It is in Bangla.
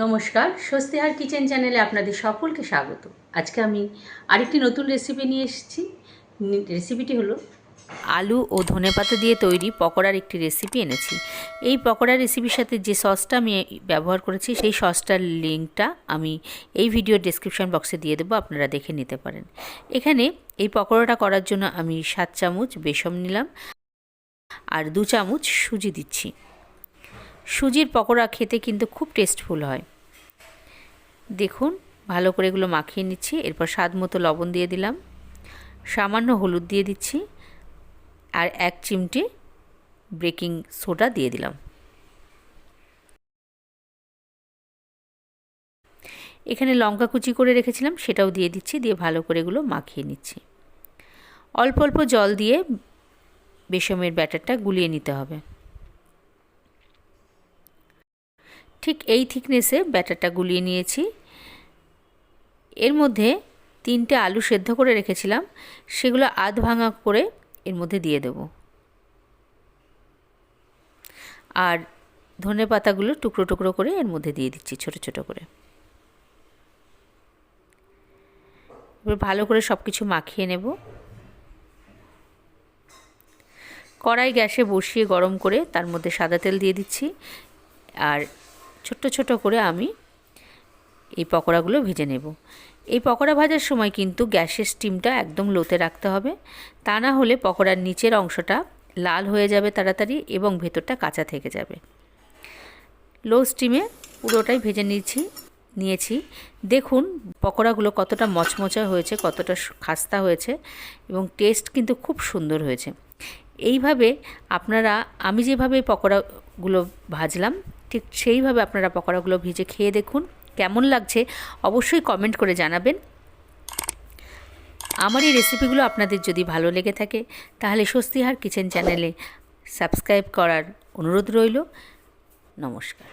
নমস্কার, স্বস্তিহার কিচেন চ্যানেলে আপনাদের সকলকে স্বাগত। আজকে আমি আরেকটি নতুন রেসিপি নিয়ে এসেছি। রেসিপিটি হলো আলু ও ধনেপাতা দিয়ে তৈরি পকোড়ার একটি রেসিপি এনেছি। এই পকোড়া রেসিপির সাথে যে সসটা আমি ব্যবহার করেছি সেই সসটার লিঙ্কটা আমি এই ভিডিওর ডেসক্রিপশন বক্সে দিয়ে দেবো, আপনারা দেখে নিতে পারেন। এখানে এই পকোড়াটা করার জন্য আমি 7 চামচ বেসন নিলাম আর 2 চামচ সুজি দিচ্ছি। সুজির পকোড়া খেতে কিন্তু খুব টেস্টফুল হয়। দেখুন, ভালো করে এগুলো মাখিয়ে নিচ্ছি। এরপর স্বাদ মতো লবণ দিয়ে দিলাম, সামান্য হলুদ দিয়ে দিচ্ছি আর 1 চিমটে বেকিং সোডা দিয়ে দিলাম। এখানে লঙ্কা কুচি করে রেখেছিলাম, সেটাও দিয়ে দিচ্ছি। দিয়ে ভালো করে এগুলো মাখিয়ে নিচ্ছি। অল্প অল্প জল দিয়ে বেসমের ব্যাটারটা গুলিয়ে নিতে হবে। ঠিক এই থিকনেসে ব্যাটারটা গুলিয়ে নিয়েছি। এর মধ্যে 3টে আলু সেদ্ধ করে রেখেছিলাম, সেগুলো আধ ভাঙা করে এর মধ্যে দিয়ে দেব। আর ধনে পাতাগুলো টুকরো টুকরো করে এর মধ্যে দিয়ে দিচ্ছি ছোট ছোট করে। এবার ভালো করে সব কিছু মাখিয়ে নেব। কড়াই গ্যাসে বসিয়ে গরম করে তার মধ্যে সাদা তেল দিয়ে দিচ্ছি। আর ছোট্ট ছোট করে আমি এই পকোড়াগুলো ভেজে নেব। এই পকোড়া ভাজার সময় কিন্তু গ্যাসের স্টিমটা একদম লোতে রাখতে হবে, তা না হলে পকোড়ার নিচের অংশটা লাল হয়ে যাবে তাড়াতাড়ি এবং ভেতরটা কাঁচা থেকে যাবে। লো স্টিমে পুরোটাই ভেজে নিয়েছি। দেখুন পকোড়াগুলো কতটা মচমচা হয়েছে, কতটা খাস্তা হয়েছে এবং টেস্ট কিন্তু খুব সুন্দর হয়েছে। এইভাবে আপনারা, আমি যেভাবে পকোড়াগুলো ভাজলাম ঠিক সেইভাবে আপনারা পকোড়াগুলো ভেজে খেয়ে দেখুন। কেমন লাগছে অবশ্যই কমেন্ট করে জানাবেন। আমার এই রেসিপিগুলো আপনাদের যদি ভালো লেগে থাকে তাহলে স্বস্তিহার কিচেন চ্যানেলে সাবস্ক্রাইব করার অনুরোধ রইল। নমস্কার।